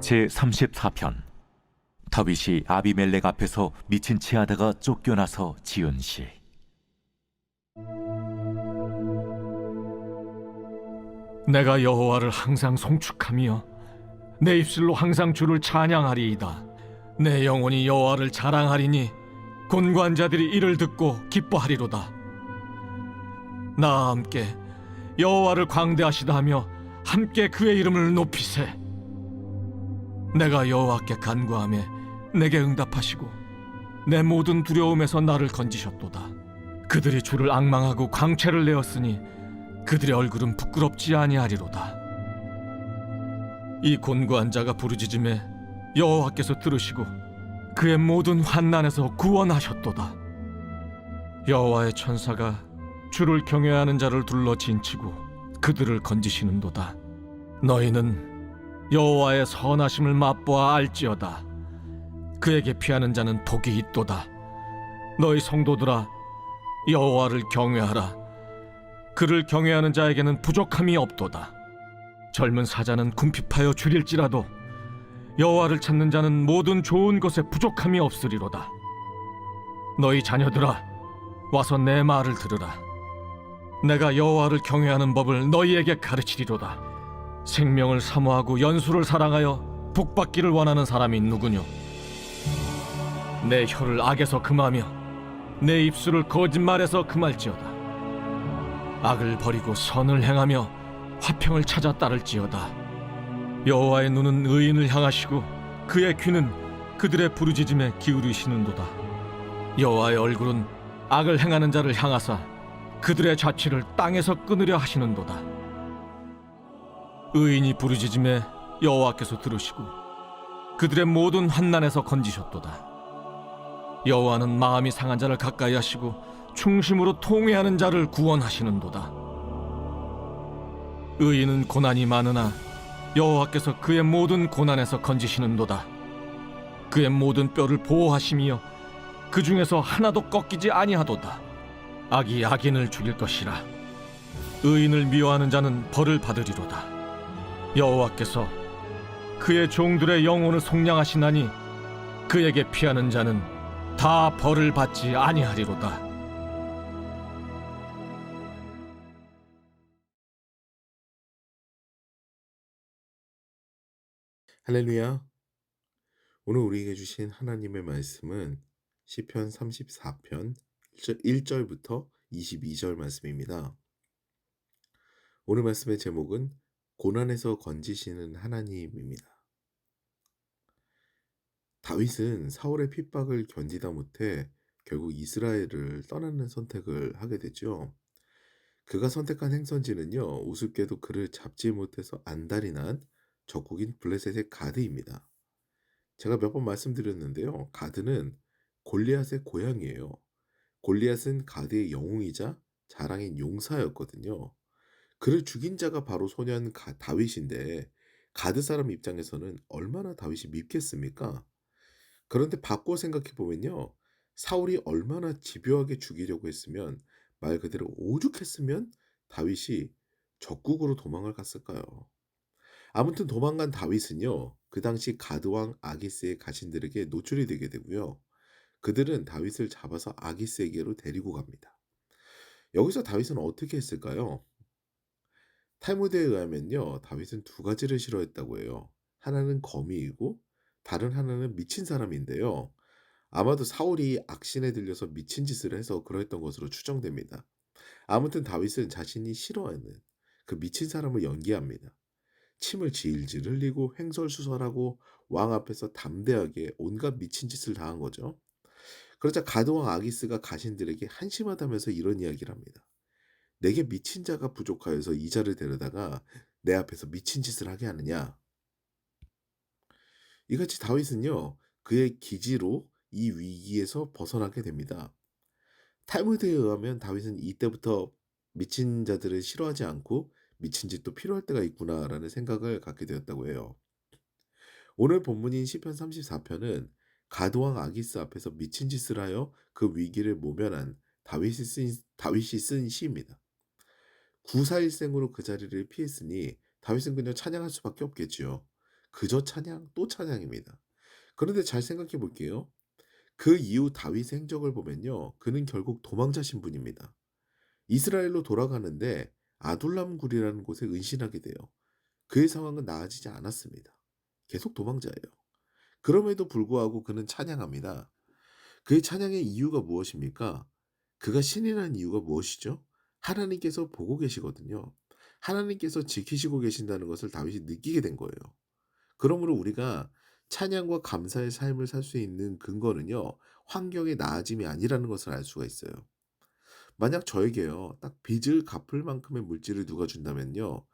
제34편. 다윗이 아비멜렉 앞에서 미친 채 하다가 쫓겨나서 지은 시. 내가 여호와를 항상 송축하며 내 입술로 항상 주를 찬양하리이다. 내 영혼이 여호와를 자랑하리니 곤고한 자들이 이를 듣고 기뻐하리로다. 나와 함께 여호와를 광대하시다 하며 함께 그의 이름을 높이세. 내가 여호와께 간구하매 내게 응답하시고 내 모든 두려움에서 나를 건지셨도다. 그들이 주를 앙망하고 광채를 내었으니 그들의 얼굴은 부끄럽지 아니하리로다. 이 곤고한 자가 부르짖음에 여호와께서 들으시고 그의 모든 환난에서 구원하셨도다. 여호와의 천사가 주를 경외하는 자를 둘러 진치고 그들을 건지시는도다. 너희는 여호와의 선하심을 맛보아 알지어다. 그에게 피하는 자는 복이 있도다. 너희 성도들아, 여호와를 경외하라. 그를 경외하는 자에게는 부족함이 없도다. 젊은 사자는 궁핍하여 줄일지라도 여호와를 찾는 자는 모든 좋은 것에 부족함이 없으리로다. 너희 자녀들아, 와서 내 말을 들으라. 내가 여호와를 경외하는 법을 너희에게 가르치리로다. 생명을 사모하고 연수를 사랑하여 복받기를 원하는 사람이 누구뇨? 내 혀를 악에서 금하며 내 입술을 거짓말에서 금할지어다. 악을 버리고 선을 행하며 화평을 찾아 따를지어다. 여호와의 눈은 의인을 향하시고 그의 귀는 그들의 부르짖음에 기울이시는도다. 여호와의 얼굴은 악을 행하는 자를 향하사 그들의 자취를 땅에서 끊으려 하시는도다. 의인이 부르짖음에 여호와께서 들으시고 그들의 모든 환난에서 건지셨도다. 여호와는 마음이 상한 자를 가까이 하시고 충심으로 통회하는 자를 구원하시는도다. 의인은 고난이 많으나 여호와께서 그의 모든 고난에서 건지시는도다. 그의 모든 뼈를 보호하시며 그 중에서 하나도 꺾이지 아니하도다. 악이 악인을 죽일 것이라. 의인을 미워하는 자는 벌을 받으리로다. 여호와께서 그의 종들의 영혼을 속량하시나니 그에게 피하는 자는 다 벌을 받지 아니하리로다. 할렐루야. 오늘 우리에게 주신 하나님의 말씀은 시편 34편 1절부터 22절 말씀입니다. 오늘 말씀의 제목은 고난에서 건지시는 하나님입니다. 다윗은 사울의 핍박을 견디다 못해 결국 이스라엘을 떠나는 선택을 하게 되죠. 그가 선택한 행선지는요, 우습게도 그를 잡지 못해서 안달이 난 적국인 블레셋의 가드입니다. 제가 몇 번 말씀드렸는데요. 가드는 골리앗의 고향이에요. 골리앗은 가드의 영웅이자 자랑인 용사였거든요. 그를 죽인 자가 바로 소년 다윗인데 가드 사람 입장에서는 얼마나 다윗이 밉겠습니까? 그런데 바꿔 생각해 보면요. 사울이 얼마나 집요하게 죽이려고 했으면 말 그대로 오죽했으면 다윗이 적국으로 도망을 갔을까요? 아무튼 도망간 다윗은요. 그 당시 가드왕 아기스의 가신들에게 노출이 되게 되고요. 그들은 다윗을 잡아서 아기스에게로 데리고 갑니다. 여기서 다윗은 어떻게 했을까요? 탈무드에 의하면요. 다윗은 두 가지를 싫어했다고 해요. 하나는 거미이고 다른 하나는 미친 사람인데요. 아마도 사울이 악신에 들려서 미친 짓을 해서 그랬던 것으로 추정됩니다. 아무튼 다윗은 자신이 싫어하는 그 미친 사람을 연기합니다. 침을 질질 흘리고 횡설수설하고 왕 앞에서 담대하게 온갖 미친 짓을 당한 거죠. 그러자 가드왕 아기스가 가신들에게 한심하다면서 이런 이야기를 합니다. 내게 미친 자가 부족하여서 이 자를 데려다가 내 앞에서 미친 짓을 하게 하느냐. 이같이 다윗은요. 그의 기지로 이 위기에서 벗어나게 됩니다. 탈무드에 의하면 다윗은 이때부터 미친 자들을 싫어하지 않고 미친 짓도 필요할 때가 있구나라는 생각을 갖게 되었다고 해요. 오늘 본문인 시편 34편은 가드왕 아기스 앞에서 미친 짓을 하여 그 위기를 모면한 다윗이 쓴 시입니다. 구사일생으로 그 자리를 피했으니 다윗은 그냥 찬양할 수밖에 없겠지요. 그저 찬양 또 찬양입니다. 그런데 잘 생각해 볼게요. 그 이후 다윗의 행적을 보면요. 그는 결국 도망자 신분입니다. 이스라엘로 돌아가는데 아둘람 굴이라는 곳에 은신하게 돼요. 그의 상황은 나아지지 않았습니다. 계속 도망자예요. 그럼에도 불구하고 그는 찬양합니다. 그의 찬양의 이유가 무엇입니까? 그가 신이라는 이유가 무엇이죠? 하나님께서 보고 계시거든요. 하나님께서 지키시고 계신다는 것을 다윗이 느끼게 된 거예요. 그러므로 우리가 찬양과 감사의 삶을 살 수 있는 근거는요, 환경의 나아짐이 아니라는 것을 알 수가 있어요. 만약 저에게요, 딱 빚을 갚을 만큼의 물질을 누가 준다면요,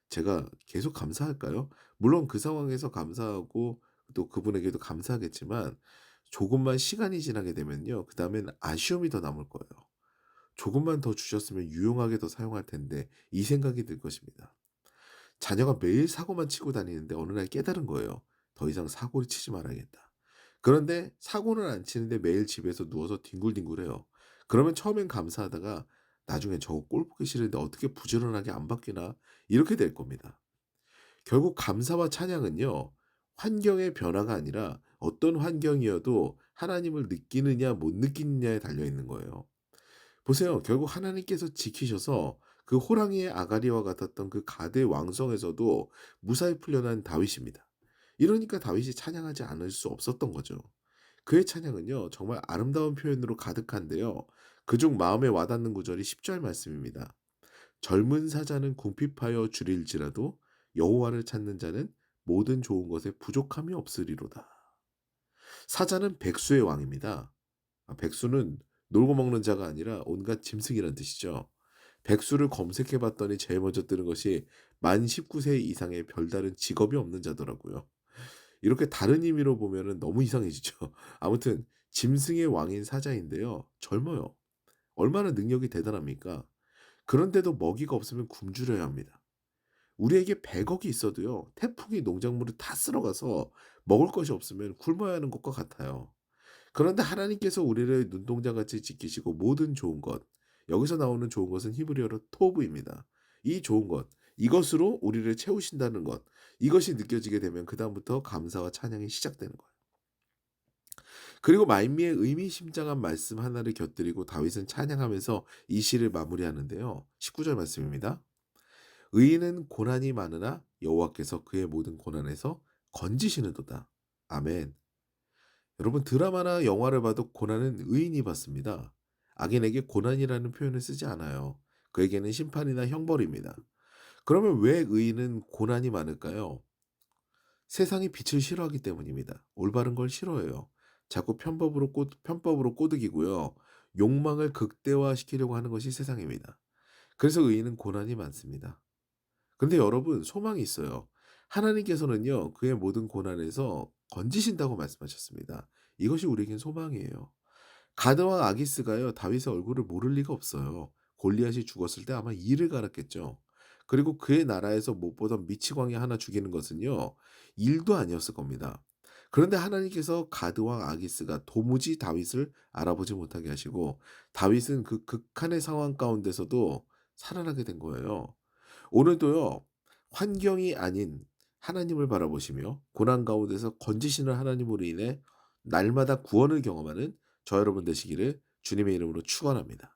제가 계속 감사할까요? 물론 그 상황에서 감사하고 또 그분에게도 감사하겠지만 조금만 시간이 지나게 되면요, 그다음엔 아쉬움이 더 남을 거예요. '조금만 더 주셨으면 유용하게 더 사용할 텐데.' 이 생각이 들 것입니다. 자녀가 매일 사고만 치고 다니는데 어느 날 깨달은 거예요. '더 이상 사고를 치지 말아야겠다.' 그런데 사고는 안 치는데 매일 집에서 누워서 뒹굴뒹굴해요. 그러면 처음엔 감사하다가 나중엔 '저거 꼴 보기 싫은데 어떻게 부지런하게 안 바뀌나?' 이렇게 될 겁니다. 결국 감사와 찬양은요, 환경의 변화가 아니라 어떤 환경이어도 하나님을 느끼느냐 못 느끼느냐에 달려 있는 거예요. 보세요. 결국 하나님께서 지키셔서 그 호랑이의 아가리와 같았던 그 가대 왕성에서도 무사히 풀려난 다윗입니다. 이러니까 다윗이 찬양하지 않을 수 없었던 거죠. 그의 찬양은요, 정말 아름다운 표현으로 가득한데요. 그중 마음에 와닿는 구절이 10절 말씀입니다. 젊은 사자는 궁핍하여 줄일지라도 여호와를 찾는 자는 모든 좋은 것에 부족함이 없으리로다. 사자는 백수의 왕입니다. 백수는 놀고 먹는 자가 아니라 온갖 짐승이란 뜻이죠. 백수를 검색해 봤더니 제일 먼저 뜨는 것이 만 19세 이상의 별다른 직업이 없는 자더라고요. 이렇게 다른 의미로 보면은 너무 이상해지죠. 아무튼 짐승의 왕인 사자인데요. 젊어요. 얼마나 능력이 대단합니까? 그런데도 먹이가 없으면 굶주려야 합니다. 우리에게 100억이 있어도요. 태풍이 농작물을 다 쓸어가서 먹을 것이 없으면 굶어야 하는 것과 같아요. 그런데 하나님께서 우리를 눈동자같이 지키시고 모든 좋은 것, 여기서 나오는 좋은 것은 히브리어로 토브입니다. 이 좋은 것, 이것으로 우리를 채우신다는 것, 이것이 느껴지게 되면 그다음부터 감사와 찬양이 시작되는 거예요. 그리고 말미에 의미심장한 말씀 하나를 곁들이고 다윗은 찬양하면서 이 시를 마무리하는데요. 19절 말씀입니다. 의인은 고난이 많으나 여호와께서 그의 모든 고난에서 건지시는도다. 아멘. 여러분 드라마나 영화를 봐도 고난은 의인이 받습니다. 악인에게 고난이라는 표현을 쓰지 않아요. 그에게는 심판이나 형벌입니다. 그러면 왜 의인은 고난이 많을까요? 세상이 빛을 싫어하기 때문입니다. 올바른 걸 싫어해요. 자꾸 편법으로 꼬드기고요. 욕망을 극대화시키려고 하는 것이 세상입니다. 그래서 의인은 고난이 많습니다. 근데 여러분 소망이 있어요. 하나님께서는요. 그의 모든 고난에서 건지신다고 말씀하셨습니다. 이것이 우리에겐 소망이에요. 가드와 아기스가요. 다윗의 얼굴을 모를 리가 없어요. 골리앗이 죽었을 때 아마 이를 갈았겠죠. 그리고 그의 나라에서 못 보던 미치광이 하나 죽이는 것은요. 일도 아니었을 겁니다. 그런데 하나님께서 가드와 아기스가 도무지 다윗을 알아보지 못하게 하시고 다윗은 그 극한의 상황 가운데서도 살아나게 된 거예요. 오늘도요. 환경이 아닌 하나님을 바라보시며 고난 가운데서 건지시는 하나님으로 인해 날마다 구원을 경험하는 저 여러분 되시기를 주님의 이름으로 축원합니다.